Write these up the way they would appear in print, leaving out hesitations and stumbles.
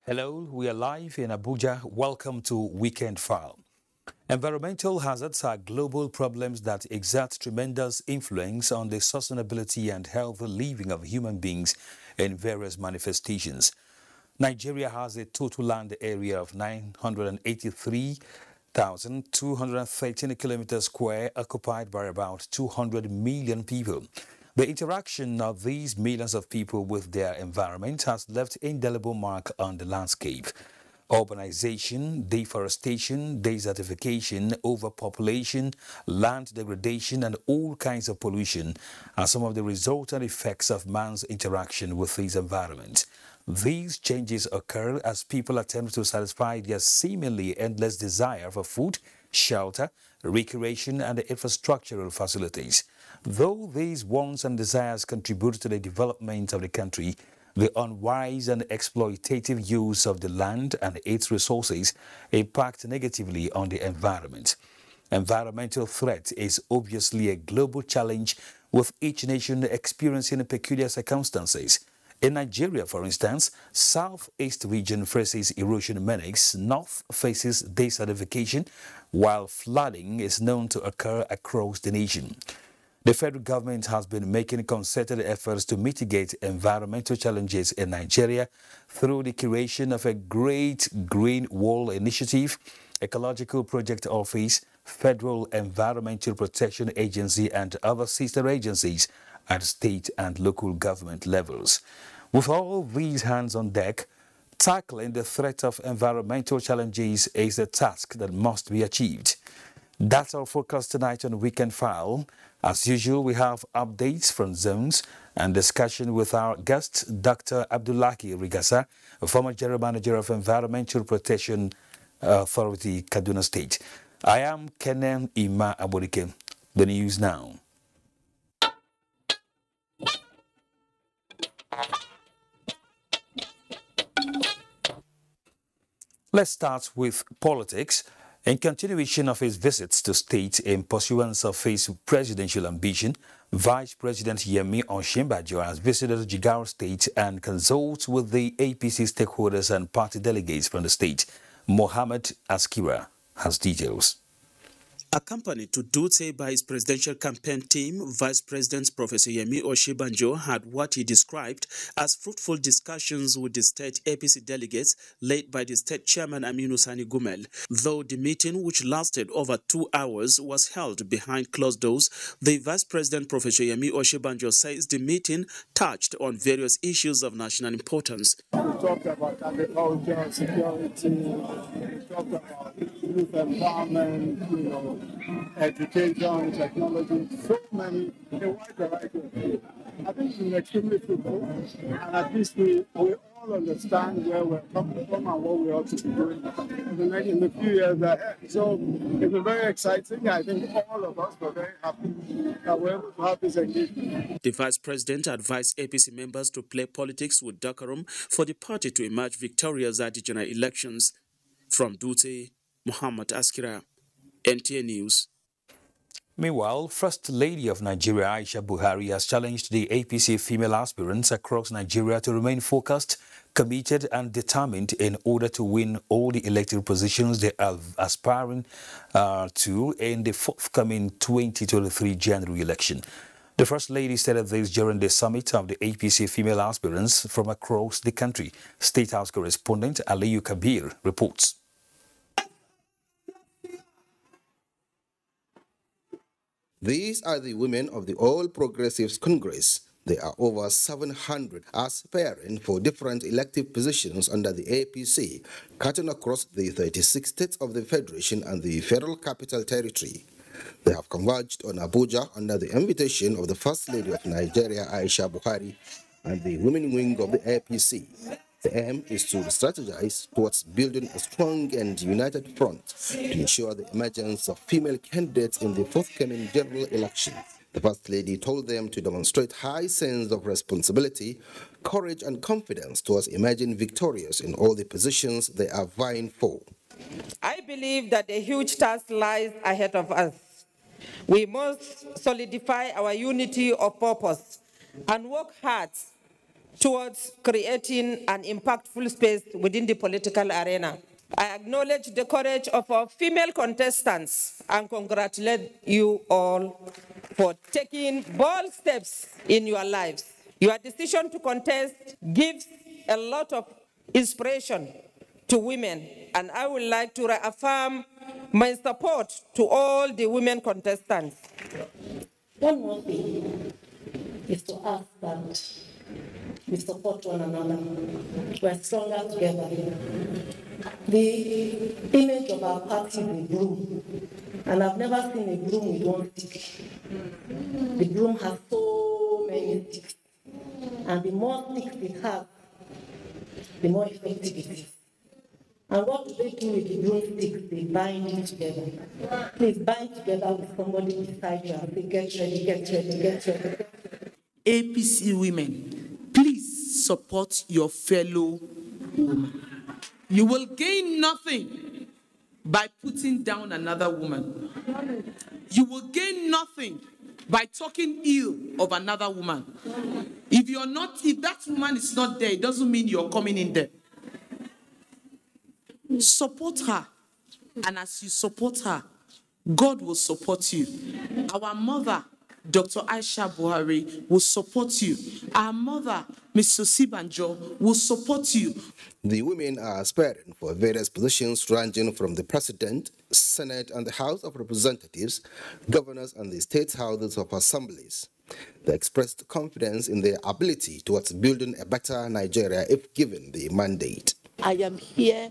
Hello, we are live in Abuja. Welcome to Weekend File. Environmental hazards are global problems that exert tremendous influence on the sustainability and healthy living of human beings in various manifestations. Nigeria has a total land area of 983,213 kilometers square, occupied by about 200 million people. The interaction of these millions of people with their environment has left indelible mark on the landscape. Urbanization, deforestation, desertification, overpopulation, land degradation, and all kinds of pollution are some of the resultant effects of man's interaction with his environment. These changes occur as people attempt to satisfy their seemingly endless desire for food, shelter, recreation, and infrastructural facilities. Though these wants and desires contribute to the development of the country, the unwise and exploitative use of the land and its resources impact negatively on the environment. Environmental threat is obviously a global challenge, with each nation experiencing peculiar circumstances. In Nigeria, for instance, southeast region faces erosion menace, north faces desertification, while flooding is known to occur across the nation. The federal government has been making concerted efforts to mitigate environmental challenges in Nigeria through the creation of a Great Green Wall Initiative, Ecological Project Office, Federal Environmental Protection Agency, and other sister agencies at state and local government levels. With all these hands on deck, tackling the threat of environmental challenges is a task that must be achieved. That's our focus tonight on Weekend File. As usual, we have updates from zones and discussion with our guest, Dr. Abdullahi Rigasa, a former General Manager of Environmental Protection Authority, Kaduna State. I am Kenan Ima Aborike. The news now. Let's start with politics. In continuation of his visits to state in pursuance of his presidential ambition, Vice President Yemi Osinbajo has visited Jigawa State and consulted with the APC stakeholders and party delegates from the state. Mohammed Askira has details. Accompanied to Dutse by his presidential campaign team, Vice President Professor Yemi Osinbajo had what he described as fruitful discussions with the state APC delegates led by the state chairman Aminu Sani Gumel. Though the meeting, which lasted over 2 hours, was held behind closed doors, the Vice President Professor Yemi Osinbajo says the meeting touched on various issues of national importance. We talked about agriculture, security, we talked about youth empowerment, education, technology, so many, a wide variety of things. I think it's extremely fruitful, and at least we all understand where we're coming from and what we ought to be doing in the few years ahead. So it's been very exciting. I think all of us were very happy that we're able to have this engagement. The Vice President advised APC members to play politics with decorum for the party to emerge victorious at the general elections. From Dutse, Muhammad Askira, NTA News. Meanwhile, First Lady of Nigeria, Aisha Buhari, has challenged the APC female aspirants across Nigeria to remain focused, committed and determined in order to win all the elected positions they are aspiring to in the forthcoming 2023 general election. The First Lady stated this during the summit of the APC female aspirants from across the country. State House correspondent Aliyu Kabir reports. These are the women of the All Progressives Congress. There are over 700 aspiring for different elective positions under the APC, cutting across the 36 states of the Federation and the Federal Capital Territory. They have converged on Abuja under the invitation of the First Lady of Nigeria, Aisha Buhari, and the women wing of the APC. The aim is to strategize towards building a strong and united front to ensure the emergence of female candidates in the forthcoming general election. The First Lady told them to demonstrate high sense of responsibility, courage and confidence towards emerging victorious in all the positions they are vying for. I believe that a huge task lies ahead of us. We must solidify our unity of purpose and work hard towards creating an impactful space within the political arena. I acknowledge the courage of our female contestants and congratulate you all for taking bold steps in your lives. Your decision to contest gives a lot of inspiration to women, and I would like to reaffirm my support to all the women contestants. One more thing is to ask that we support one another. We're stronger together. The image of our party is a broom, and I've never seen a broom with one stick. The broom has so many sticks, and the more sticks it has, the more effective it is. And what do they do with the broomsticks? They bind it together. Please bind together with somebody beside you and say, get ready, get ready, get ready. APC women, please support your fellow woman. You will gain nothing by putting down another woman. You will gain nothing by talking ill of another woman. If that woman is not there, it doesn't mean you're coming in there. Support her, and as you support her, God will support you. Our mother, Dr. Aisha Buhari, will support you. Our mother, Ms. Osibanjo, will support you. The women are aspiring for various positions ranging from the President, Senate and the House of Representatives, governors and the state houses of assemblies. They expressed confidence in their ability towards building a better Nigeria if given the mandate. I am here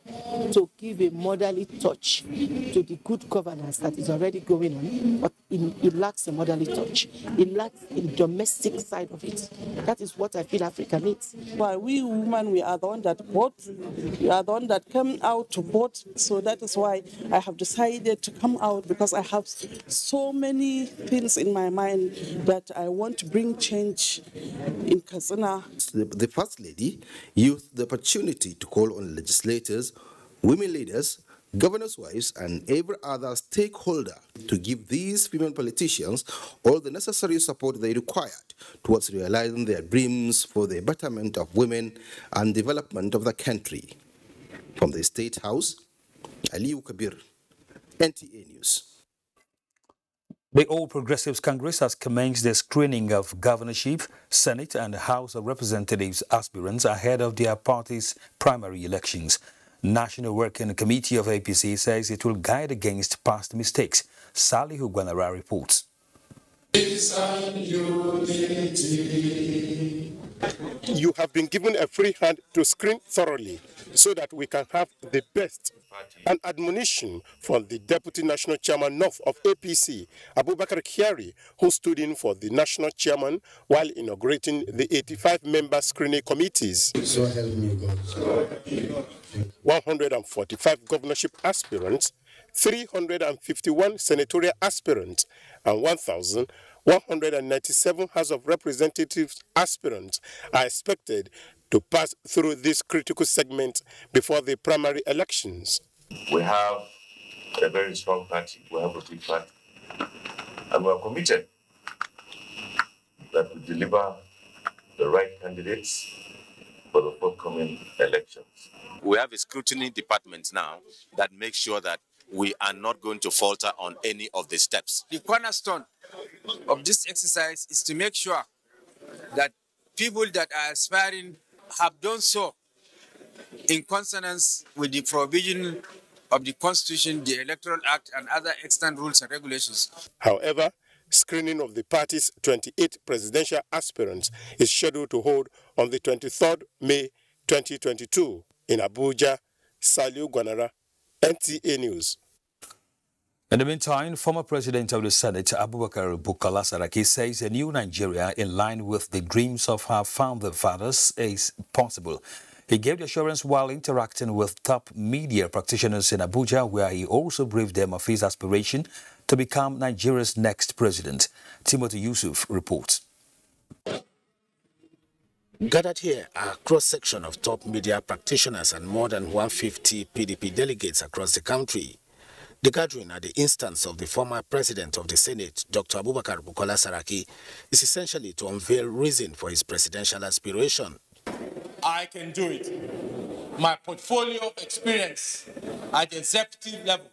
to give a motherly touch to the good governance that is already going on, but it lacks a motherly touch. It lacks a domestic side of it. That is what I feel Africa needs. Well, we women, we are the one that vote. We are the one that come out to vote. So that is why I have decided to come out, because I have so many things in my mind that I want to bring change in Katsina. The First Lady used the opportunity to call on legislators, women leaders, governors' wives, and every other stakeholder to give these female politicians all the necessary support they required towards realizing their dreams for the betterment of women and development of the country. From the State House, Aliu Kabir, NTA News. The All Progressives Congress has commenced the screening of governorship, Senate and House of Representatives aspirants ahead of their party's primary elections. National Working Committee of APC says it will guide against past mistakes. Salihu Gwanara reports. You have been given a free hand to screen thoroughly so that we can have the best. An admonition from the Deputy National Chairman North of APC, Abubakar Kyari, who stood in for the National Chairman while inaugurating the 85-member screening committees. So help me God. 145 governorship aspirants, 351 senatorial aspirants, and 1,197 House of Representatives aspirants are expected to pass through this critical segment before the primary elections. We have a very strong party. We have a big party. And we are committed that we deliver the right candidates for the forthcoming elections. We have a scrutiny department now that makes sure that we are not going to falter on any of the steps. The cornerstone of this exercise is to make sure that people that are aspiring have done so in consonance with the provision of the Constitution, the Electoral Act, and other extant rules and regulations. However, screening of the party's 28 presidential aspirants is scheduled to hold on the 23rd May 2022 in Abuja. Saliu Gwanara, NTA News. In the meantime, former President of the Senate, Abubakar Bukola Saraki, says a new Nigeria in line with the dreams of her founder fathers is possible. He gave the assurance while interacting with top media practitioners in Abuja, where he also briefed them of his aspiration to become Nigeria's next president. Timothy Yusuf reports. Gathered here are a cross-section of top media practitioners and more than 150 PDP delegates across the country. The gathering at the instance of the former president of the Senate, Dr. Abubakar Bukola Saraki, is essentially to unveil reason for his presidential aspiration. I can do it. My portfolio of experience at the executive level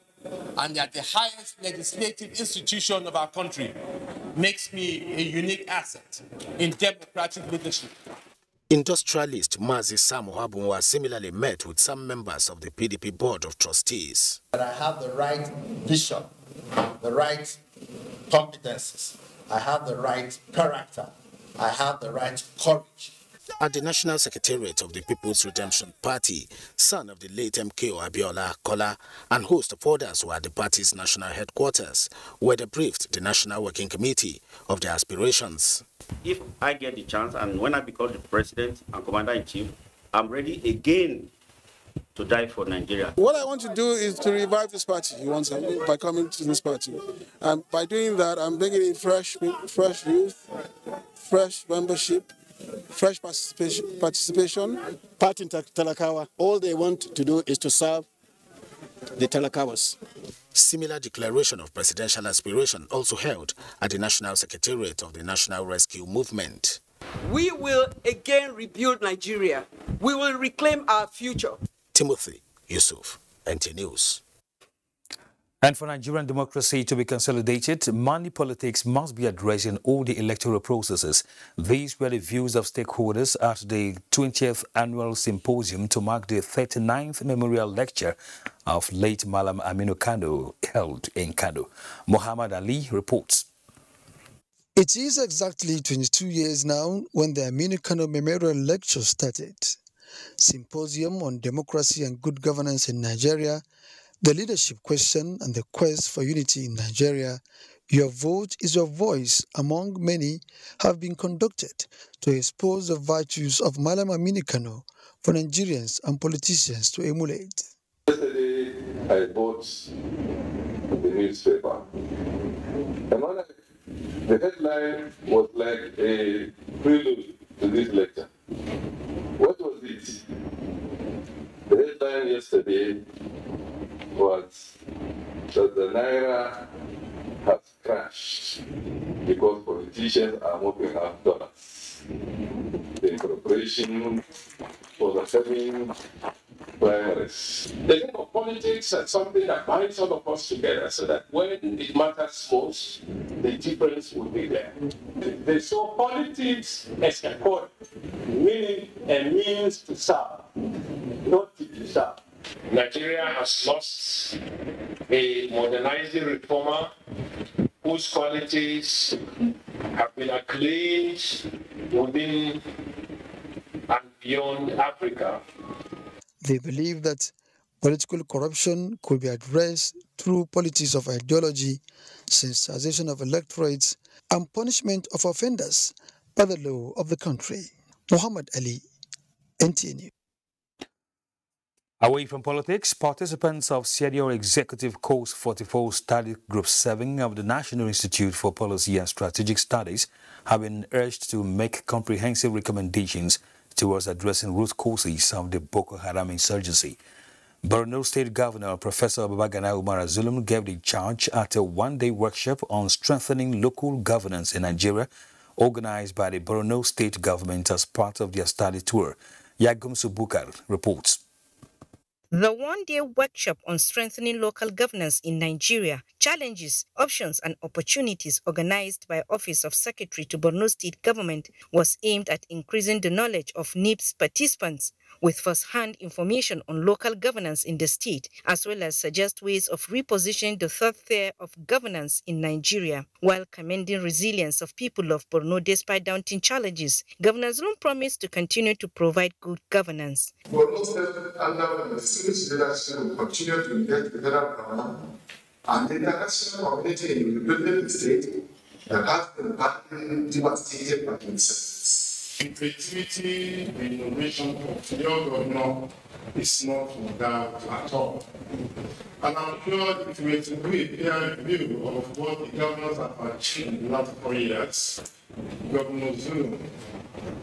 and at the highest legislative institution of our country makes me a unique asset in democratic leadership. Industrialist Mazi Samu Abunwa similarly met with some members of the PDP Board of Trustees. That I have the right vision, the right competences, I have the right character, I have the right courage. At the National Secretariat of the People's Redemption Party, son of the late MKO Abiola Kola and host of others who are at the party's national headquarters, were briefed the National Working Committee of their aspirations. If I get the chance and when I become the president and commander-in-chief, I'm ready again to die for Nigeria. What I want to do is to revive this party by coming to this party. And by doing that, I'm bringing in fresh youth, fresh membership, fresh participation. Party in Talakawa, all they want to do is to serve the Talakawas. Similar declaration of presidential aspiration also held at the National Secretariat of the National Rescue Movement. We will again rebuild Nigeria. We will reclaim our future. Timothy Yusuf, NTA News. And for Nigerian democracy to be consolidated, money politics must be addressed in all the electoral processes. These were the views of stakeholders at the 20th Annual Symposium to mark the 39th Memorial Lecture of late Malam Aminu Kano held in Kano. Muhammad Ali reports. It is exactly 22 years now when the Aminu Kano Memorial Lecture started. Symposium on Democracy and Good Governance in Nigeria, the leadership question and the quest for unity in Nigeria, Your Vote is Your Voice, among many, have been conducted to expose the virtues of Malam Aminu Kano for Nigerians and politicians to emulate. Yesterday, I bought the newspaper. The headline was like a prelude to this lecture. What was it? The headline yesterday was that the Naira has crashed because politicians are mopping up dollars. The incorporation was having primaries. The game of politics is something that binds all of us together so that when it matters most, the difference will be there. They saw politics as a code, meaning a means to serve, not to serve. Nigeria has lost a modernizing reformer whose qualities have been acclaimed within and beyond Africa. They believe that political corruption could be addressed through politics of ideology, sensitization of electorates, and punishment of offenders by the law of the country. Muhammad Ali, NTA News. Away from politics, participants of Senior Executive Course 44 Study Group 7 of the National Institute for Policy and Strategic Studies have been urged to make comprehensive recommendations towards addressing root causes of the Boko Haram insurgency. Borno State Governor Professor Babagana Umar Zulum gave the charge at a one-day workshop on strengthening local governance in Nigeria, organized by the Borno State government as part of their study tour. Yagum Subukar reports. The one-day workshop on strengthening local governance in Nigeria, challenges, options and opportunities organized by Office of Secretary to Borno State Government was aimed at increasing the knowledge of NIP's participants with first-hand information on local governance in the state, as well as suggest ways of repositioning the third tier of governance in Nigeria, while commending resilience of people of Borno despite daunting challenges. Governor Zulum promised to continue to provide good governance. Borno State, under the state leadership, will continue to engage the federal government and the international community in rebuilding the state that has been badly devastated by incidents. The creativity, the innovation of the young governor is not from doubt at all. And I'm sure if we were to do a peer review of what the governors have achieved in the last 4 years, Governor Zulum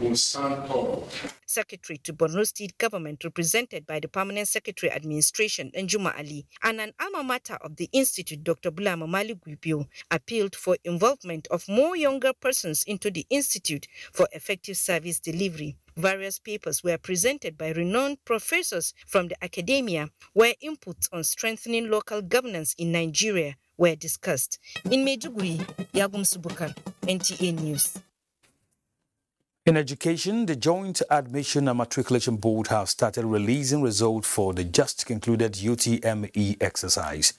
will stand tall. Secretary to Borno State Government, represented by the Permanent Secretary Administration, Njuma Ali, and an alma mater of the Institute, Dr. Bulama Mali Gwibio, appealed for involvement of more younger persons into the Institute for effective service delivery. Various papers were presented by renowned professors from the academia, where inputs on strengthening local governance in Nigeria were discussed. In Maiduguri, Yagum Subukar, NTA News. In education, the Joint Admission and Matriculation Board has started releasing results for the just concluded UTME exercise.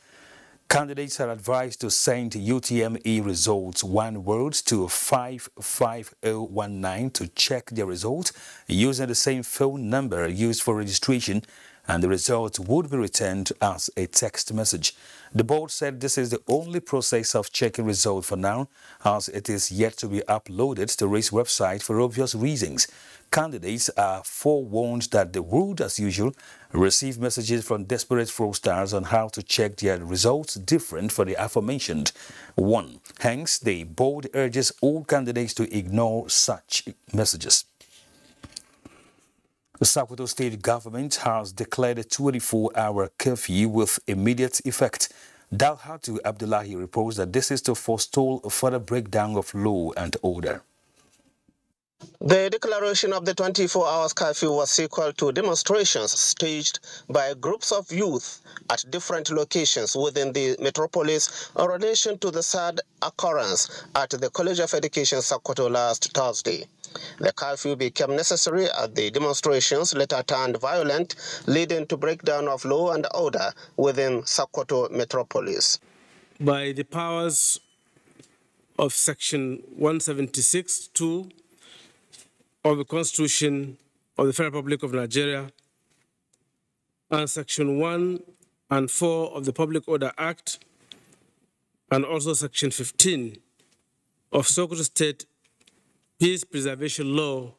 Candidates are advised to send UTME results one word to 55019 to check their result using the same phone number used for registration, and the results would be returned as a text message. The board said this is the only process of checking results for now, as it is yet to be uploaded to RACE website for obvious reasons. Candidates are forewarned that they would, as usual, receive messages from desperate fraudsters on how to check their results different for the aforementioned one. Hence, the board urges all candidates to ignore such messages. The Sokoto state government has declared a 24-hour curfew with immediate effect. Dalhatu Abdullahi reports that this is to forestall a further breakdown of law and order. The declaration of the 24 hours curfew was equal to demonstrations staged by groups of youth at different locations within the metropolis in relation to the sad occurrence at the College of Education Sokoto last Thursday. The curfew became necessary as the demonstrations later turned violent, leading to breakdown of law and order within Sokoto metropolis. By the powers of Section 176(2) of the Constitution of the Federal Republic of Nigeria and Section 1 and 4 of the Public Order Act, and also Section 15 of Sokoto State Peace Preservation Law,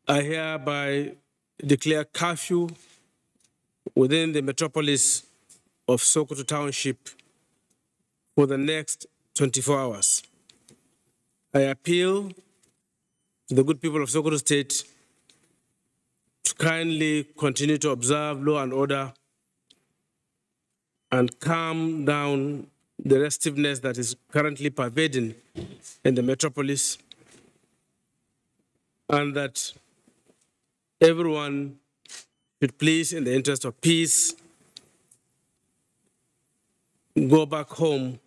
I hereby declare curfew within the metropolis of Sokoto Township for the next 24 hours. I appeal to the good people of Sokoto State to kindly continue to observe law and order and calm down the restiveness that is currently pervading in the metropolis, and that everyone should please, in the interest of peace, go back home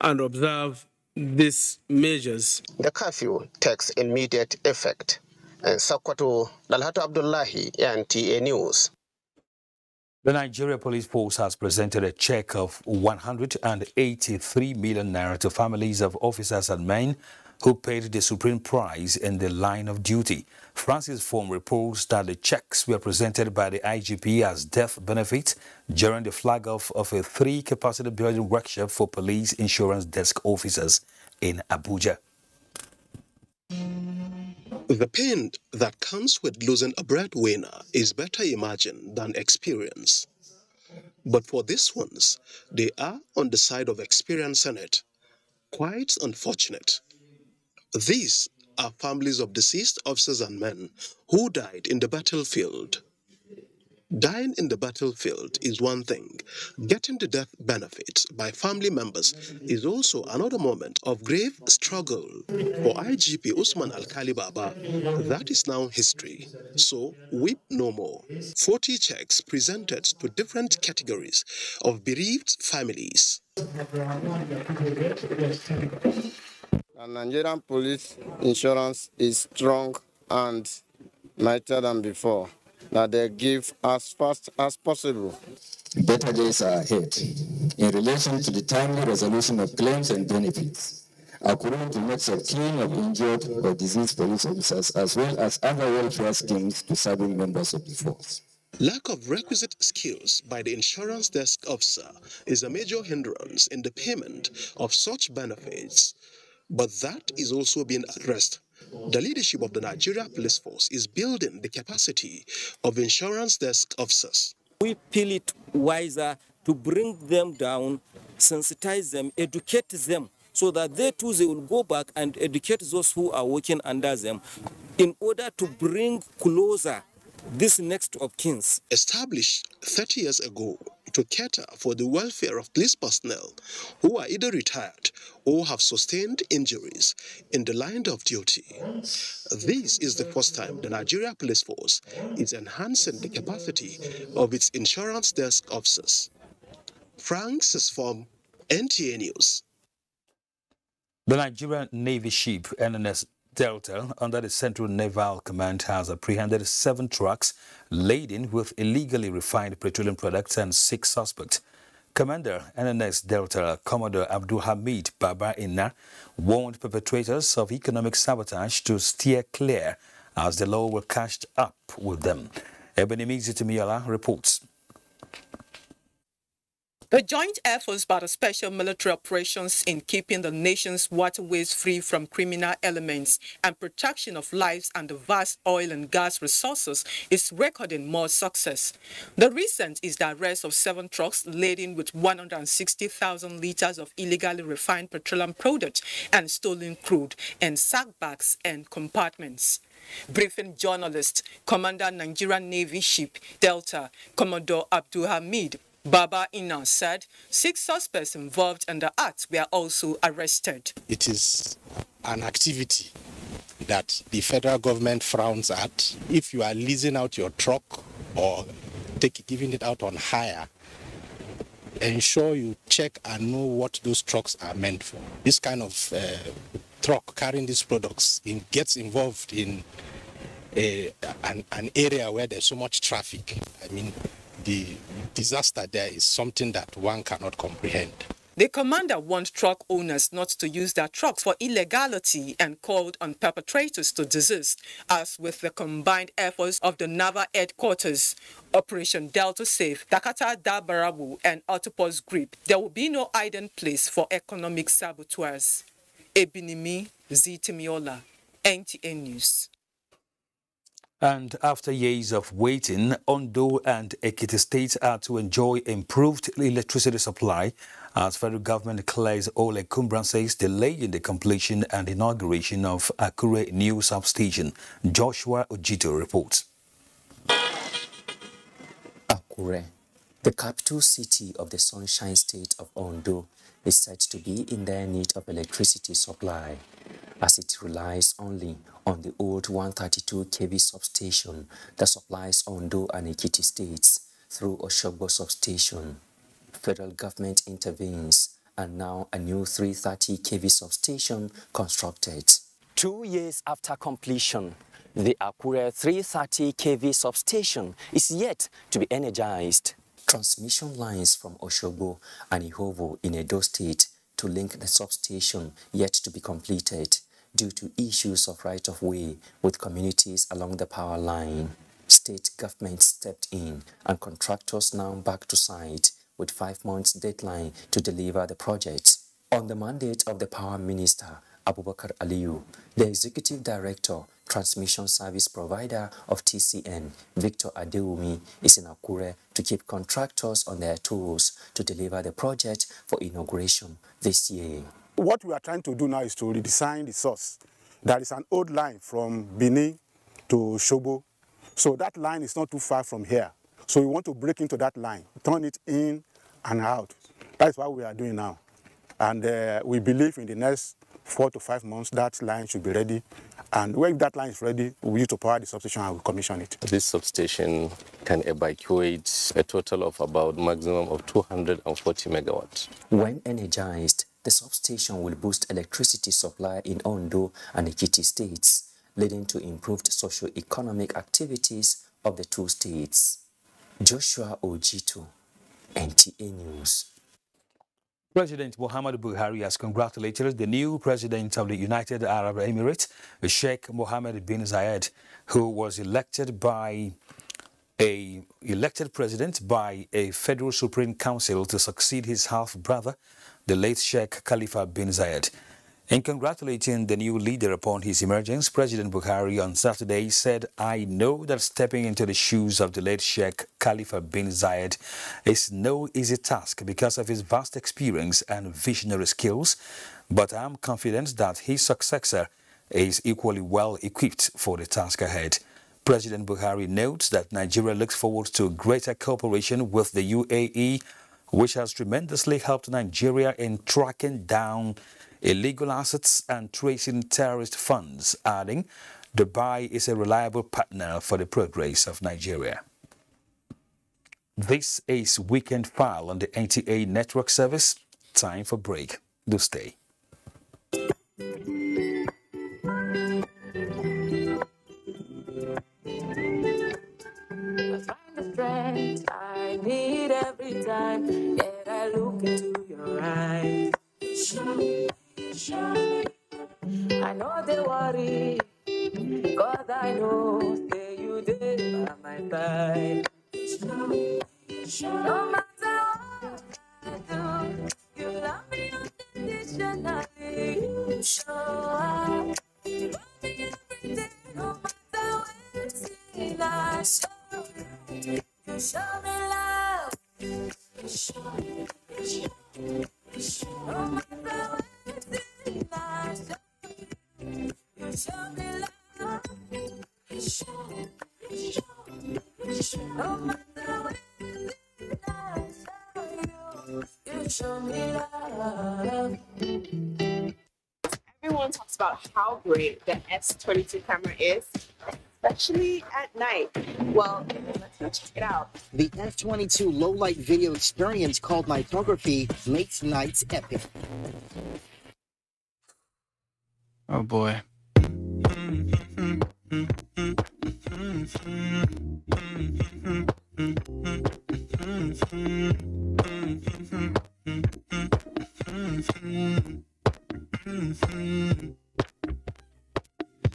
and observe these measures. The curfew takes immediate effect. And Sokoto, Dalhatu Abdullahi, NTA News. The Nigeria Police Force has presented a check of 183 million naira to families of officers and men who paid the supreme price in the line of duty. Francis Form reports that the checks were presented by the IGP as death benefits during the flag-off of a 3-capacity building workshop for police insurance desk officers in Abuja. The pain that comes with losing a breadwinner is better imagined than experienced. But for these ones, they are on the side of experiencing it. Quite unfortunate. These are families of deceased officers and men who died in the battlefield. Dying in the battlefield is one thing. Getting the death benefits by family members is also another moment of grave struggle. For IGP Usman Alkali Baba, that is now history. So weep no more. 40 checks presented to different categories of bereaved families. And Nigerian police insurance is strong and mightier than before, that they give as fast as possible. Better days are ahead in relation to the timely resolution of claims and benefits, according to needs of kin of injured or diseased police officers, as well as other welfare schemes to serving members of the force. Lack of requisite skills by the insurance desk officer is a major hindrance in the payment of such benefits, but that is also being addressed. The leadership of the Nigeria Police Force is building the capacity of insurance desk officers. We feel it wiser to bring them down, sensitize them, educate them so that they too they will go back and educate those who are working under them in order to bring closer this next of kins. Established 30 years ago to cater for the welfare of police personnel who are either retired or have sustained injuries in the line of duty. This is the first time the Nigeria Police Force is enhancing the capacity of its insurance desk officers. Francis from NTA News. The Nigerian Navy ship NNS Delta under the Central Naval Command has apprehended 7 trucks laden with illegally refined petroleum products and 6 suspects. Commander NNS Delta Commodore Abdul Hamid Baba Inna warned perpetrators of economic sabotage to steer clear as the law will catch up with them. Ebenimizi Timiola reports. The joint efforts by the special military operations in keeping the nation's waterways free from criminal elements and protection of lives and the vast oil and gas resources is recording more success. The recent is the arrest of 7 trucks laden with 160,000 liters of illegally refined petroleum products and stolen crude in sack bags and compartments. Briefing journalist, Commander Nigerian Navy ship Delta, Commodore Abdul Hamid Baba Inna said 6 suspects involved in the act were also arrested. It is an activity that the federal government frowns at. If you are leasing out your truck or giving it out on hire, ensure you check and know what those trucks are meant for. This kind of truck carrying these products gets involved in an area where there's so much traffic. I mean, the disaster there is something that one cannot comprehend. The commander warned truck owners not to use their trucks for illegality and called on perpetrators to desist, as with the combined efforts of the Naval Headquarters, Operation Delta Safe, Dakata Dabarabu and Octopus Grip, there will be no hiding place for economic saboteurs. Ebinimi Zitimiola, NTA News. And after years of waiting, Ondo and Ekiti states are to enjoy improved electricity supply as federal government declares all encumbrances delaying the completion and inauguration of Akure new substation. Joshua Ojito reports. Akure, the capital city of the Sunshine State of Ondo, is said to be in their need of electricity supply, as it relies only on the old 132 kV substation that supplies Ondo and Ekiti states through Oshogbo substation. Federal government intervenes and now a new 330 kV substation constructed. 2 years after completion, the Akure 330 kV substation is yet to be energized. Transmission lines from Oshogbo and Ihovo in Edo State to link the substation yet to be completed due to issues of right-of-way with communities along the power line. State government stepped in and contractors now back to site with 5 months deadline to deliver the project. On the mandate of the Power Minister, Abubakar Aliyu, the Executive Director, Transmission Service Provider of TCN, Victor Adewumi, is in Akure to keep contractors on their toes to deliver the project for inauguration this year. What we are trying to do now is to redesign the source. There is an old line from Benin to Shobo, so that line is not too far from here. So we want to break into that line, turn it in and out. That's what we are doing now. And we believe in the next 4 to 5 months that line should be ready. And when that line is ready, we use to power the substation and we commission it. This substation can evacuate a total of about maximum of 240 megawatts. When energized, the substation will boost electricity supply in Ondo and Ekiti states, leading to improved socio-economic activities of the 2 states. Joshua Ojito, NTA News. President Muhammadu Buhari has congratulated the new president of the United Arab Emirates, Sheikh Mohammed bin Zayed, who was elected president by a federal Supreme Council to succeed his half-brother, the late Sheikh Khalifa bin Zayed. In congratulating the new leader upon his emergence, President Buhari on Saturday said, "I know that stepping into the shoes of the late Sheikh Khalifa bin Zayed is no easy task because of his vast experience and visionary skills, but I'm confident that his successor is equally well equipped for the task ahead." President Buhari notes that Nigeria looks forward to greater cooperation with the UAE, which has tremendously helped Nigeria in tracking down illegal assets and tracing terrorist funds, adding, "Dubai is a reliable partner for the progress of Nigeria." This is Weekend File on the NTA network service. Time for break. Do stay. Strength I need every time that I look into your eyes. I know they worry, cause I know that you did by my side. No matter what I do, you love me unconditionally. You show up, you love me every day, no matter what you see. I show you, you show me love. You show me, no matter what you see. I show you, you show me love. You show me, no matter what you see. I show you, you show me love. Everyone talks about how great the S22 camera is, especially at night. Well, let's go check it out. The F22 low-light video experience called Nightography makes nights epic. Oh boy.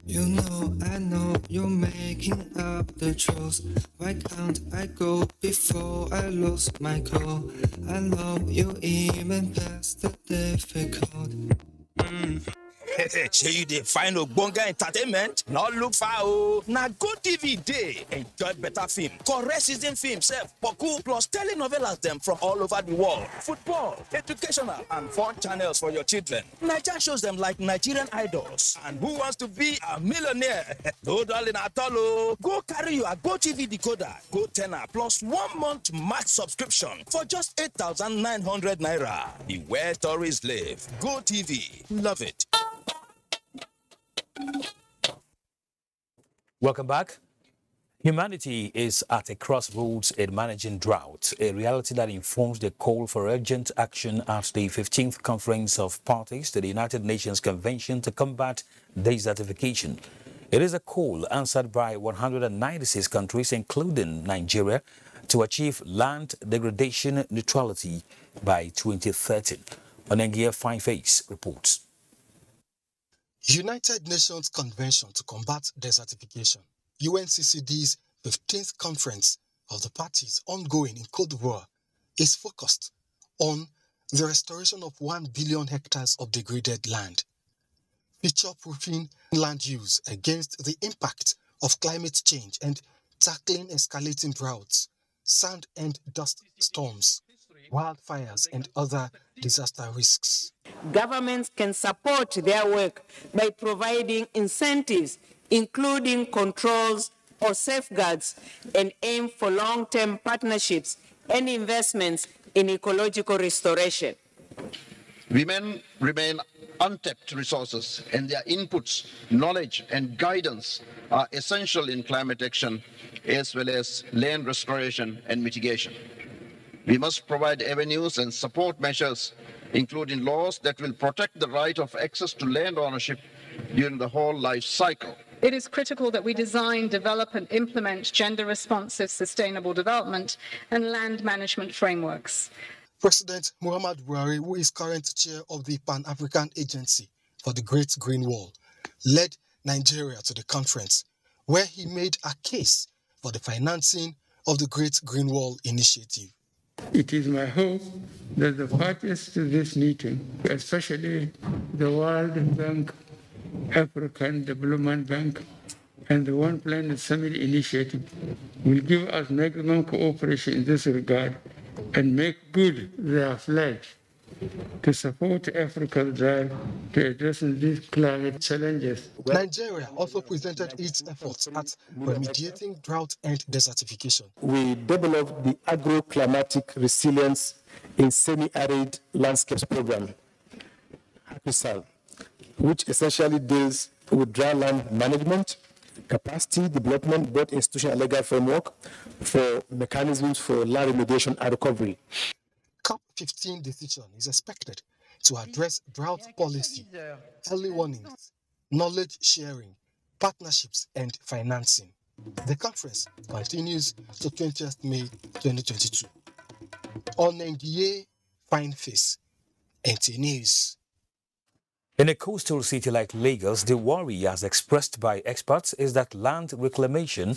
You know, I know you're making up the truth. Why can't I go before I lose my cool? I love you even past the difficult. Shey you dey find ogbonge entertainment? No look far o. Na GoTV dey. Enjoy better film, correct season film sef, boku plus telenovelas dem from all over the world. Football, educational and fun channels for your children. Naija shows dem like Nigerian Idols and Who Wants to Be a Millionaire. No darling at all o. Go carry your GoTV decoder, go ten er plus 1 month max subscription for just 8,900 naira. The where tourists live. GoTV, love it. Welcome back. Humanity is at a crossroads in managing drought, a reality that informs the call for urgent action at the 15th Conference of Parties to the United Nations Convention to Combat Desertification. It is a call answered by 196 countries, including Nigeria, to achieve land degradation neutrality by 2030. Onengia 5-8 reports. United Nations Convention to Combat Desertification, UNCCD's 15th Conference of the Parties ongoing in Cote d'Ivoire, is focused on the restoration of 1 billion hectares of degraded land, future-proofing land use against the impact of climate change and tackling escalating droughts, sand and dust storms, wildfires and other disaster risks. Governments can support their work by providing incentives, including controls or safeguards, and aim for long-term partnerships and investments in ecological restoration. Women remain untapped resources, and their inputs, knowledge, and guidance are essential in climate action as well as land restoration and mitigation. We must provide avenues and support measures, including laws that will protect the right of access to land ownership during the whole life cycle. It is critical that we design, develop, and implement gender-responsive sustainable development and land management frameworks. President Muhammadu Buhari, who is current chair of the Pan-African Agency for the Great Green Wall, led Nigeria to the conference, where he made a case for the financing of the Great Green Wall initiative. It is my hope that the parties to this meeting, especially the World Bank, African Development Bank, and the One Planet Summit Initiative, will give us maximum cooperation in this regard and make good their pledge to support Africa's drive to addressing these climate challenges. Nigeria also presented its efforts at remediating drought and desertification. We developed the Agro-Climatic Resilience in Semi-Arid Landscapes Program, ACRISAL, which essentially deals with dry land management, capacity development, both institutional and legal framework for mechanisms for land remediation and recovery. COP15 decision is expected to address drought policy, early warnings, knowledge sharing, partnerships, and financing. The conference continues to 20th May 2022. On NTA, Fine Face, NTA News. In a coastal city like Lagos, the worry, as expressed by experts, is that land reclamation,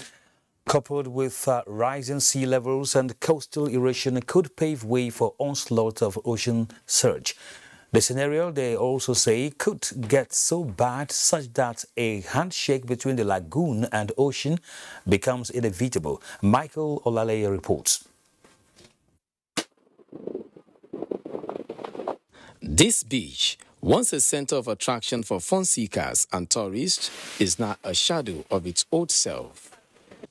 coupled with rising sea levels and coastal erosion, could pave way for onslaught of ocean surge. The scenario, they also say, could get so bad such that a handshake between the lagoon and ocean becomes inevitable. Michael Olaleye reports. This beach, once a center of attraction for fun seekers and tourists, is now a shadow of its old self.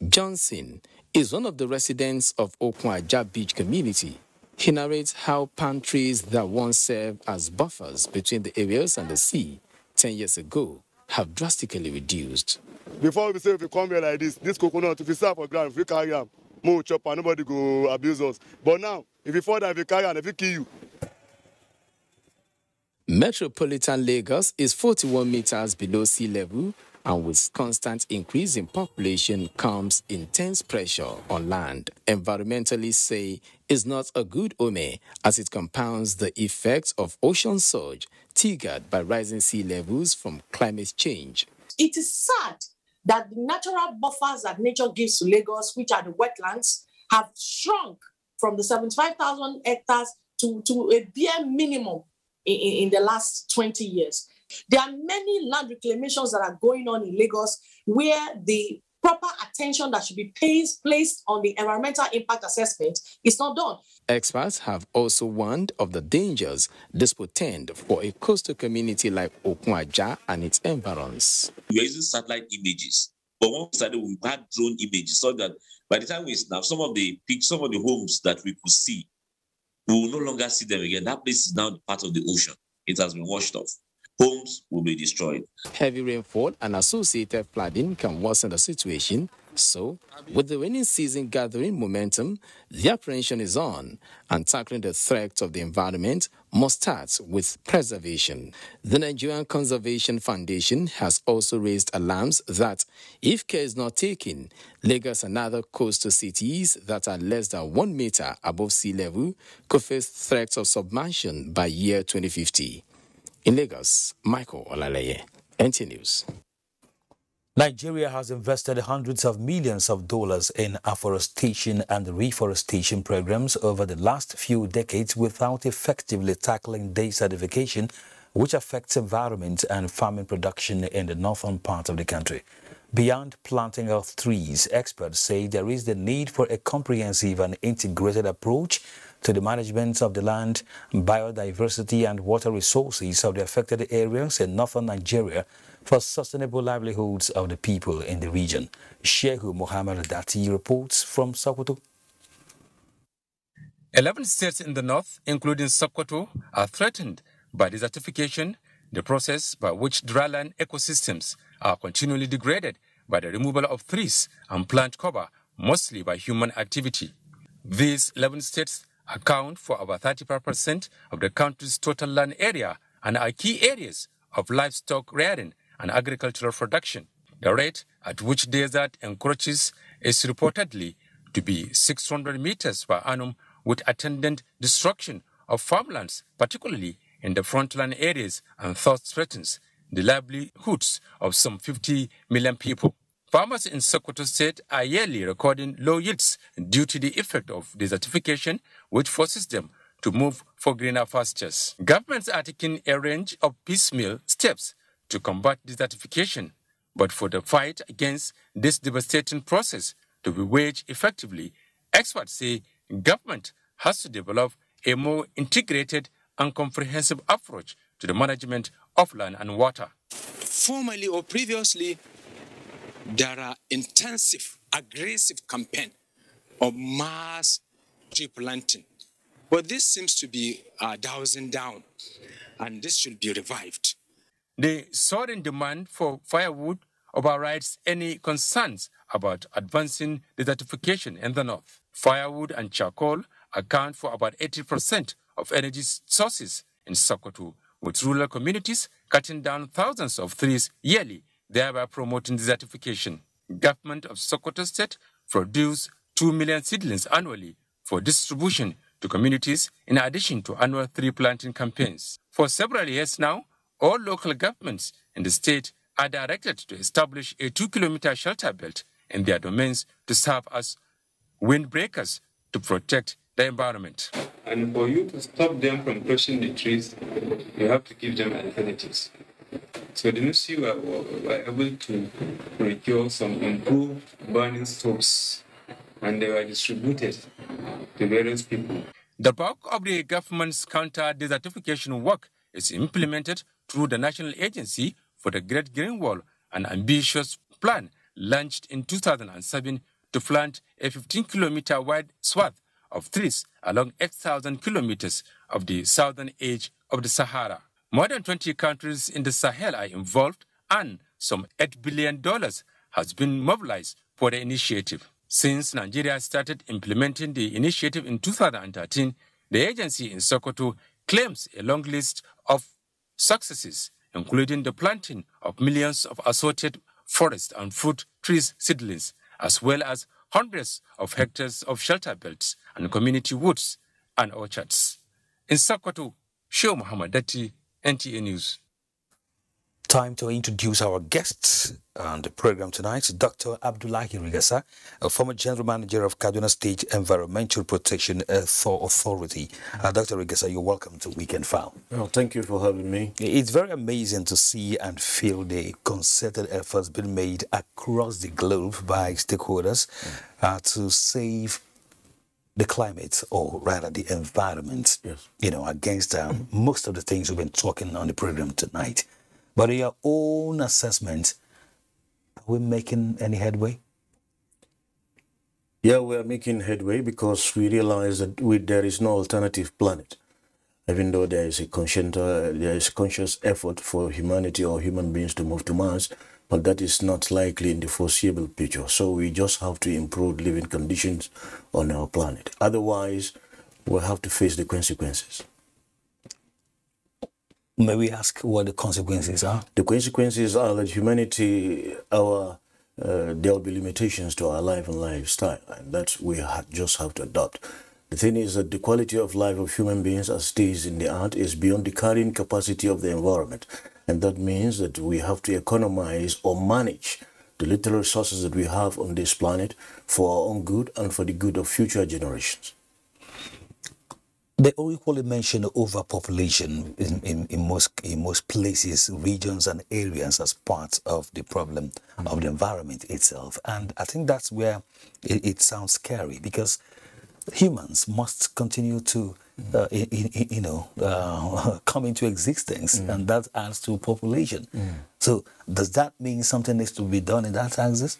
Johnson is one of the residents of Abuja Beach community. He narrates how palm trees that once served as buffers between the areas and the sea 10 years ago have drastically reduced. Before we say if you come here like this coconut, if you start for ground, if you carry them, more chop and nobody go abuse us. But now, if you fall down, if you carry them, if you kill you. Metropolitan Lagos is 41 meters below sea level, and with constant increase in population comes intense pressure on land. Environmentalists say it's not a good omen as it compounds the effects of ocean surge triggered by rising sea levels from climate change. It is sad that the natural buffers that nature gives to Lagos, which are the wetlands, have shrunk from the 75,000 hectares to a bare minimum in the last 20 years. There are many land reclamations that are going on in Lagos where the proper attention that should be placed on the environmental impact assessment is not done. Experts have also warned of the dangers this portend for a coastal community like Abuja and its environs. We are using satellite images, but when we started, we had drone images so that by the time we snap some of the homes that we could see, we will no longer see them again. That place is now part of the ocean. It has been washed off. Homes will be destroyed. Heavy rainfall and associated flooding can worsen the situation. So, with the rainy season gathering momentum, the apprehension is on, and tackling the threat of the environment must start with preservation. The Nigerian Conservation Foundation has also raised alarms that, if care is not taken, Lagos and other coastal cities that are less than 1 meter above sea level could face threats of submersion by year 2050. In Lagos, Michael Olaleye, NTA News. Nigeria has invested hundreds of millions of dollars in afforestation and reforestation programs over the last few decades without effectively tackling desertification, which affects environment and farming production in the northern part of the country. Beyond planting of trees, experts say there is the need for a comprehensive and integrated approach to the management of the land, biodiversity and water resources of the affected areas in northern Nigeria for sustainable livelihoods of the people in the region. Shehu Mohammed Dati reports from Sokoto. 11 states in the north, including Sokoto, are threatened by desertification, the process by which dryland ecosystems are continually degraded by the removal of trees and plant cover, mostly by human activity. These 11 states account for about 35% of the country's total land area and are key areas of livestock rearing and agricultural production. The rate at which desert encroaches is reportedly to be 600 meters per annum, with attendant destruction of farmlands, particularly in the frontland areas, and thus threatens the livelihoods of some 50 million people. Farmers in Sokoto State are yearly recording low yields due to the effect of desertification, which forces them to move for greener pastures. Governments are taking a range of piecemeal steps to combat desertification, but for the fight against this devastating process to be waged effectively, experts say government has to develop a more integrated and comprehensive approach to the management of land and water. Formerly or previously, there are intensive, aggressive campaign of mass tree planting. But this seems to be dowsing down, and this should be revived. The soaring demand for firewood overrides any concerns about advancing desertification in the north. Firewood and charcoal account for about 80% of energy sources in Sokoto, with rural communities cutting down thousands of trees yearly, thereby promoting desertification. Government of Sokoto State produce 2 million seedlings annually for distribution to communities in addition to annual tree planting campaigns. For several years now, all local governments in the state are directed to establish a 2-kilometer shelter belt in their domains to serve as windbreakers to protect the environment. And for you to stop them from crushing the trees, you have to give them alternatives. So the NTA were able to procure some improved burning stoves, and they were distributed to various people. The bulk of the government's counter-desertification work is implemented through the National Agency for the Great Green Wall, an ambitious plan launched in 2007 to plant a 15-kilometer wide swath of trees along 8,000 kilometers of the southern edge of the Sahara. More than 20 countries in the Sahel are involved, and some $8 billion has been mobilized for the initiative. Since Nigeria started implementing the initiative in 2013, the agency in Sokoto claims a long list of successes, including the planting of millions of assorted forest and fruit trees seedlings, as well as hundreds of hectares of shelter belts and community woods and orchards. In Sokoto, Show Muhammad Dati, NTA News. Time to introduce our guests on the program tonight. Dr. Abdullahi Rigasa, a former General Manager of Kaduna State Environmental Protection Authority. Dr. Rigasa, you're welcome to Weekend File. Oh, thank you for having me. It's very amazing to see and feel the concerted efforts being made across the globe by stakeholders to save the climate, or rather the environment, you know, against most of the things we've been talking on the program tonight. But in your own assessment, are we making any headway? Yeah, we are making headway because we realize that there is no alternative planet. Even though there is a conscious effort for humanity or human beings to move to Mars, but that is not likely in the foreseeable future. So we just have to improve living conditions on our planet. Otherwise, we'll have to face the consequences. May we ask what the consequences are? The consequences are that humanity, there will be limitations to our life and lifestyle, and that we just have to adopt. The thing is that the quality of life of human beings as it is in the earth is beyond the carrying capacity of the environment. And that means that we have to economize or manage the little resources that we have on this planet for our own good and for the good of future generations. They all equally mention overpopulation in most places, regions and areas as part of the problem of the environment itself. And I think that's where it sounds scary, because humans must continue to come into existence, and that adds to population. So does that mean something needs to be done in that axis?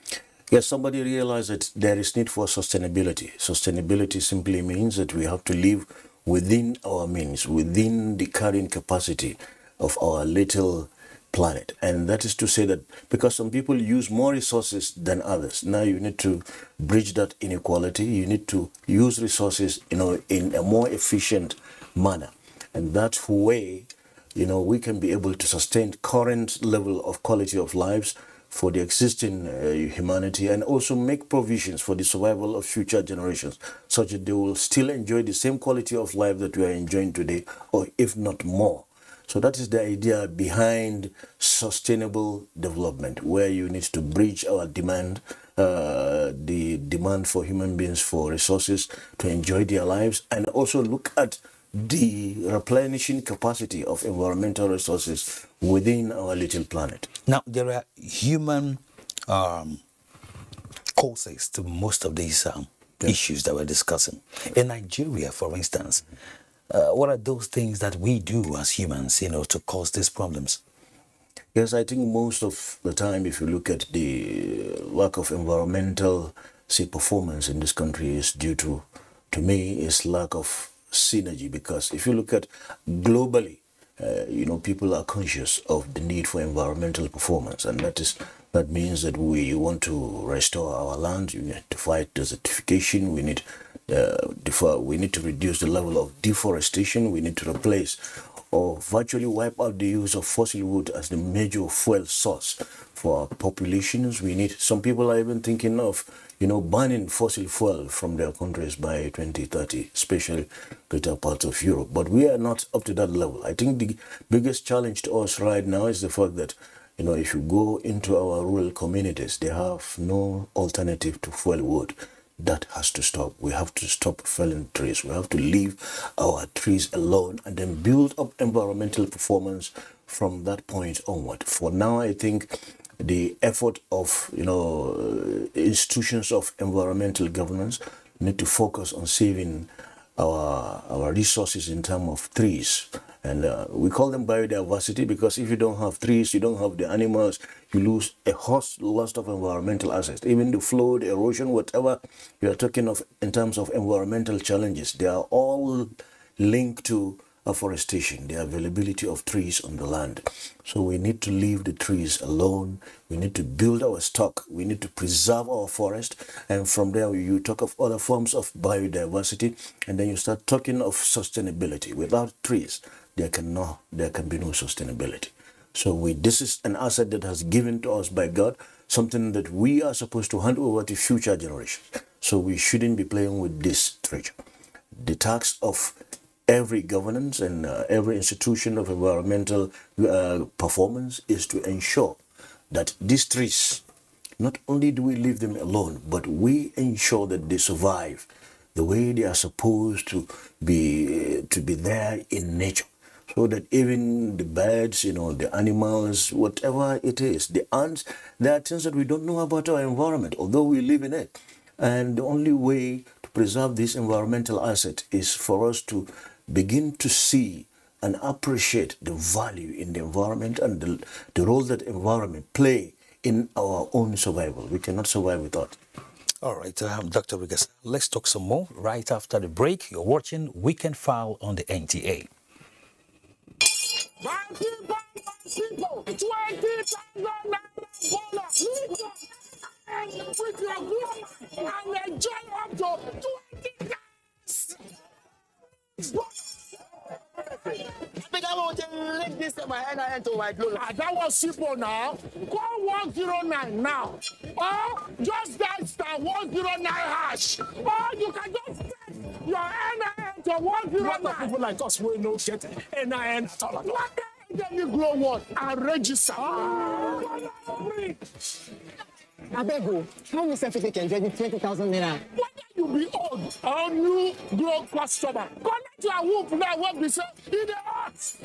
Yes, somebody realized that there is need for sustainability. Sustainability simply means that we have to live within our means, within the carrying capacity of our little planet. And that is to say that because some people use more resources than others, now you need to bridge that inequality. You need to use resources, in a more efficient manner. And that way, we can be able to sustain current level of quality of lives for the existing humanity, and also make provisions for the survival of future generations, such that they will still enjoy the same quality of life that we are enjoying today, or if not more. So that is the idea behind sustainable development, where you need to bridge our demand, the demand for human beings for resources to enjoy their lives, and also look at the replenishing capacity of environmental resources within our little planet. Now, there are human causes to most of these issues that we're discussing. In Nigeria, for instance, what are those things that we do as humans, to cause these problems? Yes, I think most of the time, if you look at the lack of environmental, performance in this country, is due to me, is lack of synergy. Because if you look at globally, people are conscious of the need for environmental performance, and that means that we want to restore our land. We need to fight desertification. We need to reduce the level of deforestation. We need to replace or virtually wipe out the use of fossil wood as the major fuel source for our populations. Some people are even thinking of, banning fossil fuel from their countries by 2030, especially greater parts of Europe. But we are not up to that level. I think the biggest challenge to us right now is the fact that, if you go into our rural communities, they have no alternative to fuel wood. That has to stop. We have to stop felling trees. We have to leave our trees alone and then build up environmental performance from that point onward. For now, I think the effort of, institutions of environmental governance need to focus on saving our resources in terms of trees. And we call them biodiversity because if you don't have trees, you don't have the animals, you lose a host loss of environmental assets. Even the flood, erosion, whatever you are talking of in terms of environmental challenges, they are all linked to afforestation, the availability of trees on the land. So we need to leave the trees alone. We need to build our stock. We need to preserve our forest. And from there, you talk of other forms of biodiversity, and then you start talking of sustainability. Without trees, there can be no sustainability. So this is an asset that has given to us by God, something that we are supposed to hand over to future generations. So we shouldn't be playing with this treasure. The task of every governance and every institution of environmental performance is to ensure that these trees, not only do we leave them alone, but we ensure that they survive the way they are supposed to be there in nature. So that even the birds, the animals, whatever it is, the ants, there are things that we don't know about our environment, although we live in it. And the only way to preserve this environmental asset is for us to begin to see and appreciate the value in the environment and the role that environment play in our own survival. We cannot survive without it. All right, Dr. Rigas, let's talk some more right after the break. You're watching Weekend File on the NTA. 20,000 and with your woman and enjoy up to 20 days. That was simple now. Call 109 now. Or just dial star 109 hash. Or you can just text your NIN to 109. People like us will not get NIN at all. Let me grow one and register. I beg you, how you say you can get 20,000 naira? Whether you be old or new grow customer, connect your whoop now when we say in the heart.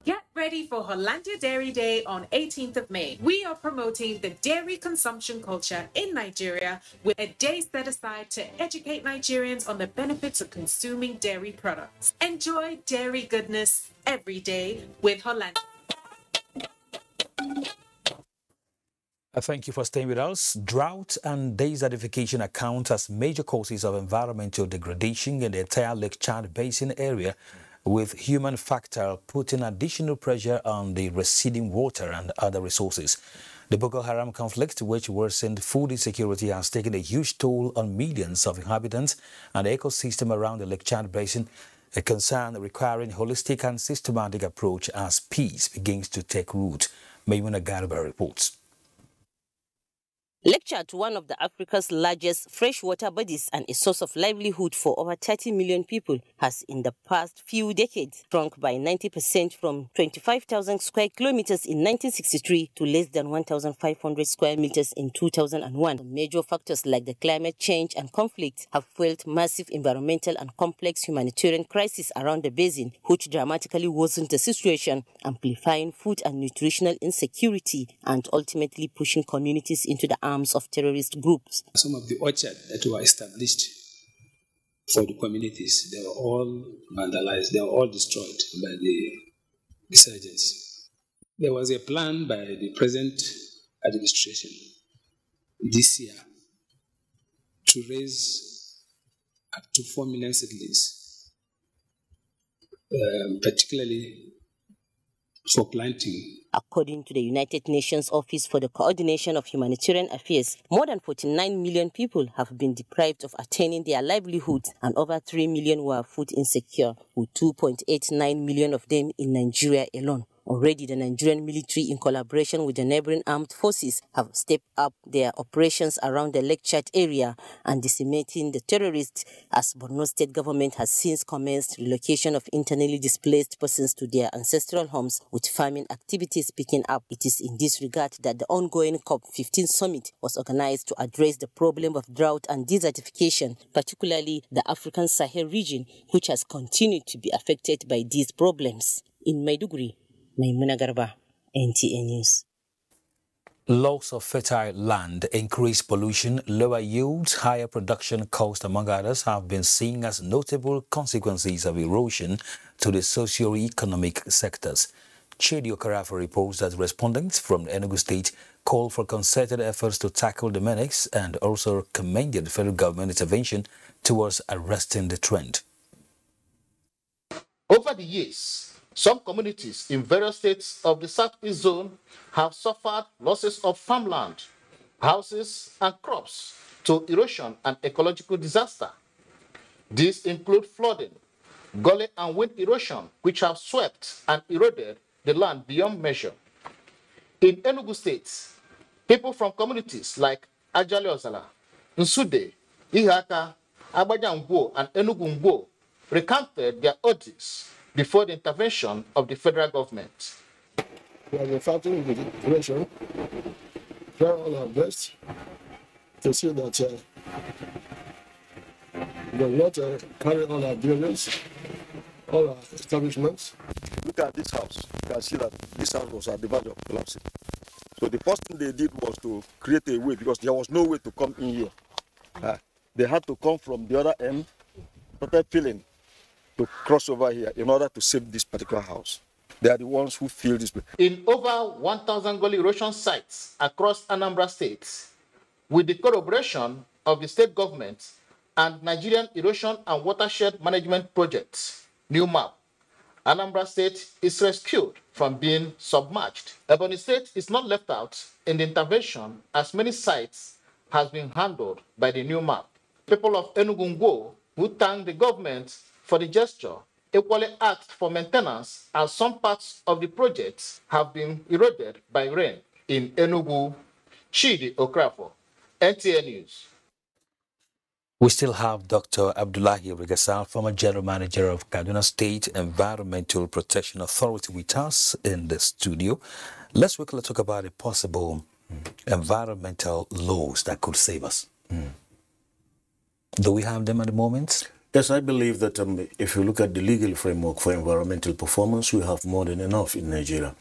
Get ready for Hollandia Dairy Day on 18th of May. We are promoting the dairy consumption culture in Nigeria with a day set aside to educate Nigerians on the benefits of consuming dairy products. Enjoy dairy goodness every day with Hollandia. Thank you for staying with us. Drought and desertification account as major causes of environmental degradation in the entire Lake Chad Basin area, with human factor putting additional pressure on the receding water and other resources. The Boko Haram conflict, which worsened food insecurity, has taken a huge toll on millions of inhabitants and the ecosystem around the Lake Chad Basin. a concern requiring holistic and systematic approach as peace begins to take root. Maimuna Garba reports. Lecture to one of Africa's largest freshwater bodies and a source of livelihood for over 30 million people has in the past few decades shrunk by 90% from 25,000 square kilometers in 1963 to less than 1,500 square meters in 2001. Major factors like the climate change and conflict have fueled massive environmental and complex humanitarian crises around the basin, which dramatically worsened the situation, amplifying food and nutritional insecurity and ultimately pushing communities into the arms of terrorist groups. Some of the orchards that were established for the communities, they were all vandalized, they were all destroyed by the insurgents. There was a plan by the present administration this year to raise up to 4 million seedlings, particularly for planting. According to the United Nations Office for the Coordination of Humanitarian Affairs, more than 49 million people have been deprived of attaining their livelihoods and over 3 million were food insecure, with 2.89 million of them in Nigeria alone. Already, the Nigerian military, in collaboration with the neighboring armed forces, have stepped up their operations around the Lake Chad area and decimating the terrorists, as Borno State government has since commenced relocation of internally displaced persons to their ancestral homes, with farming activities picking up. It is in this regard that the ongoing COP15 summit was organized to address the problem of drought and desertification, particularly the African Sahel region, which has continued to be affected by these problems. In Maiduguri, Maimuna Garba, NTA News. Loss of fertile land, increased pollution, lower yields, higher production cost, among others, have been seen as notable consequences of erosion to the socio-economic sectors. Chidi Okarafa reports that respondents from Enugu State called for concerted efforts to tackle the menace and also commended the federal government intervention towards arresting the trend. Over the years, some communities in various states of the Southeast Zone have suffered losses of farmland, houses, and crops to erosion and ecological disaster. These include flooding, gully and wind erosion, which have swept and eroded the land beyond measure. In Enugu State, people from communities like Ajali Ozala, Nsude, Ihaka, Abaja and Enugu Ngwo recounted their odds before the intervention of the federal government. We have been fighting with the intervention, trying all our best to see that we will not carry all our buildings, all our establishments. Look at this house. You can see that this house was at the verge of collapsing. So the first thing they did was to create a way, because there was no way to come in here. They had to come from the other end, started filling to cross over here in order to save this particular house. They are the ones who fill this place. In over 1,000 gully erosion sites across Anambra State, with the collaboration of the state government and Nigerian Erosion and Watershed Management Project, New Map, Anambra State is rescued from being submerged. Ebonyi State is not left out in the intervention, as many sites has been handled by the New Map. People of Enugu Ngwo, who thank the government for the gesture, equally asked for maintenance, as some parts of the projects have been eroded by rain. In Enugu, Chidi Okrafo, NTA News. We still have Dr. Abdullahi Rigasal, former General Manager of Kaduna State Environmental Protection Authority, with us in the studio. Let's quickly talk about the possible environmental laws that could save us. Do we have them at the moment? Yes, I believe that if you look at the legal framework for environmental performance, we have more than enough in Nigeria.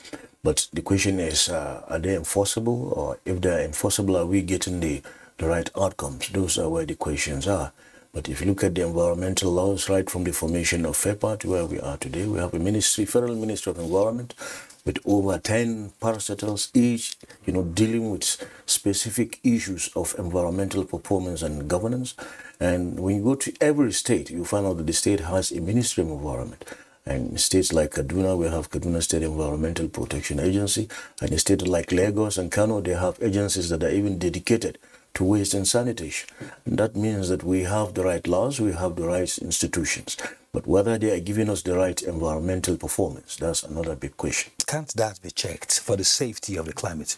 But the question is, are they enforceable? Or if they are enforceable, are we getting the right outcomes? Those are where the questions are. But if you look at the environmental laws, right from the formation of FEPA to where we are today, we have a ministry, Federal Ministry of Environment, with over 10 parastatals, each, dealing with specific issues of environmental performance and governance. And when you go to every state, you find out that the state has a Ministry of Environment. And in states like Kaduna, we have Kaduna State Environmental Protection Agency. And in states like Lagos and Kano, they have agencies that are even dedicated to waste and sanitation. And that means that we have the right laws, we have the right institutions. But whether they are giving us the right environmental performance, that's another big question. Can't that be checked for the safety of the climate?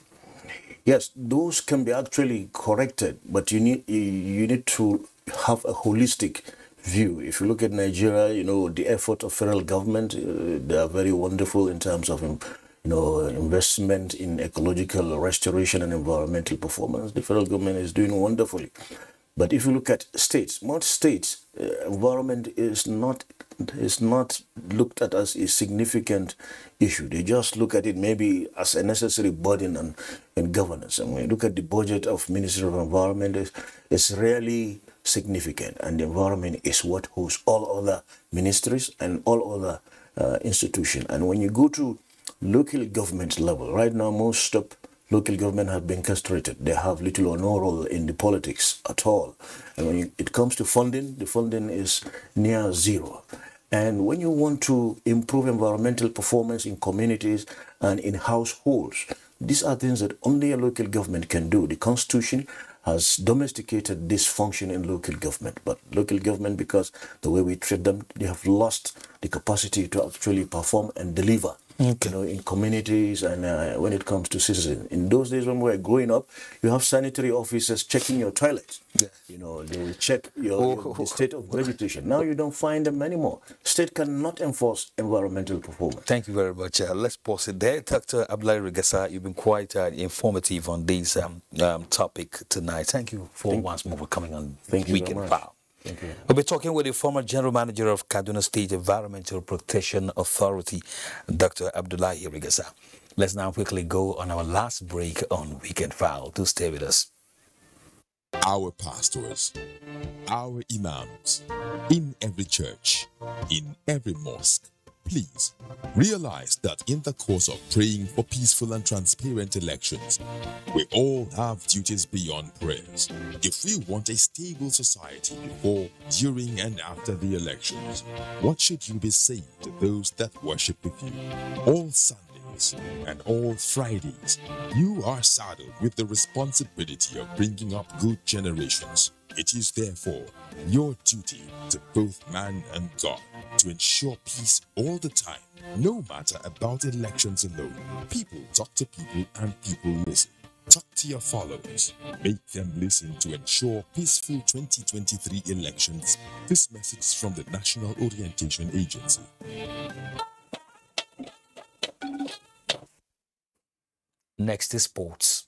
Yes, those can be actually corrected, but you need to have a holistic view. If you look at Nigeria, you know, the effort of federal government, they are very wonderful in terms of, you know, investment in ecological restoration and environmental performance. The federal government is doing wonderfully. But if you look at states, most states, environment is not looked at as a significant issue. They just look at it maybe as a necessary burden and governance. And when you look at the budget of Ministry of Environment, it's rarely significant. And the environment is what hosts all other ministries and all other institutions. And when you go to local government level, right now most of local government have been castrated. They have little or no role in the politics at all. And when it comes to funding, the funding is near zero. And when you want to improve environmental performance in communities and in households, these are things that only a local government can do. The Constitution has domesticated this function in local government. But local government, because the way we treat them, they have lost the capacity to actually perform and deliver. Okay. You know, in communities and when it comes to citizens. In those days when we were growing up, you have sanitary officers checking your toilets. Yeah. You know, they will check the state of vegetation. Now you don't find them anymore. State cannot enforce environmental performance. Thank you very much. Let's pause it there. Dr. Abdullahi Regasa, you've been quite informative on this topic tonight. Thank you once more for coming on Weekend Power. We'll be talking with the former General Manager of Kaduna State Environmental Protection Authority, Dr. Abdullahi Regasa. Let's now quickly go on our last break on Weekend File. Do stay with us. Our pastors, our imams, in every church, in every mosque, please realize that in the course of praying for peaceful and transparent elections, we all have duties beyond prayers. If we want a stable society before, during, and after the elections, what should you be saying to those that worship with you? All Sundays and all Fridays, you are saddled with the responsibility of bringing up good generations. It is therefore your duty to both man and God to ensure peace all the time, no matter about elections alone. People talk to people and people listen. Talk to your followers. Make them listen to ensure peaceful 2023 elections. This message from the National Orientation Agency. Next is sports.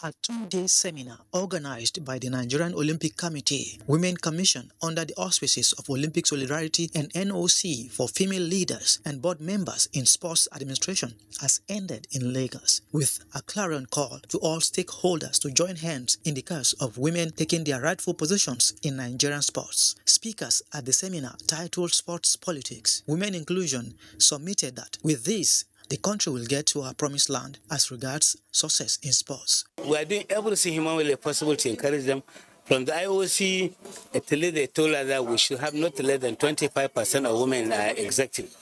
A two-day seminar organized by the Nigerian Olympic Committee, Women Commission under the auspices of Olympic Solidarity and NOC for female leaders and board members in sports administration has ended in Lagos with a clarion call to all stakeholders to join hands in the cause of women taking their rightful positions in Nigerian sports. Speakers at the seminar titled Sports Politics, Women Inclusion submitted that with this, the country will get to our promised land as regards success in sports. We are doing everything humanly possible to encourage them. From the IOC, until they told us that we should have not less than 25% of women in our executive.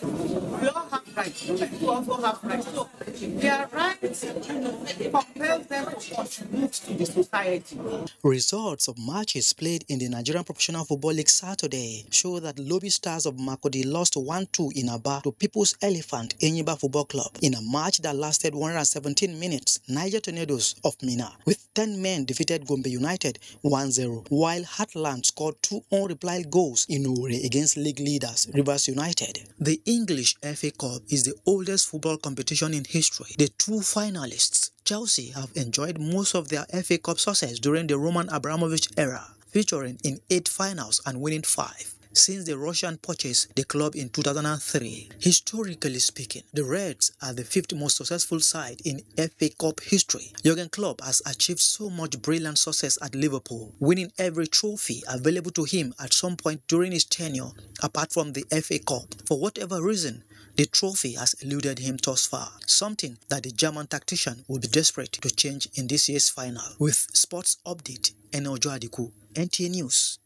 We all have rights. We also have rights. So their rights compel them to contribute to the society. Results of matches played in the Nigerian Professional Football League Saturday show that Lobby Stars of Makurdi lost 1-2 in Aba to People's Elephant Enyiba Football Club in a match that lasted 117 minutes. Niger Tornadoes of Minna with 10 men defeated Gombe United 1-0, while Heartland scored 2 unreplied goals in Owerri against league leaders Rivers United. The English FA Cup is the oldest football competition in history. The two finalists, Chelsea, have enjoyed most of their FA Cup success during the Roman Abramovich era, featuring in 8 finals and winning 5. Since the Russian purchased the club in 2003. Historically speaking, the Reds are the 5th most successful side in FA Cup history. Jurgen Klopp has achieved so much brilliant success at Liverpool, winning every trophy available to him at some point during his tenure, apart from the FA Cup. For whatever reason, the trophy has eluded him thus far, something that the German tactician will be desperate to change in this year's final. With Sports Update, Enojo Adiku, NTA News.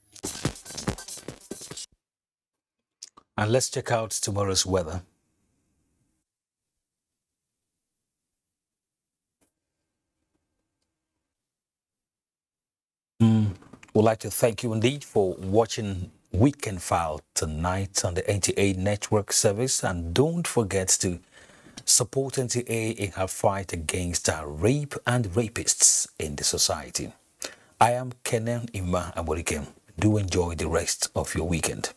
And let's check out tomorrow's weather. We'd like to thank you indeed for watching Weekend File tonight on the NTA network service, and don't forget to support NTA in her fight against rape and rapists in the society. I am Kenan Ima Aborikem. Do enjoy the rest of your weekend.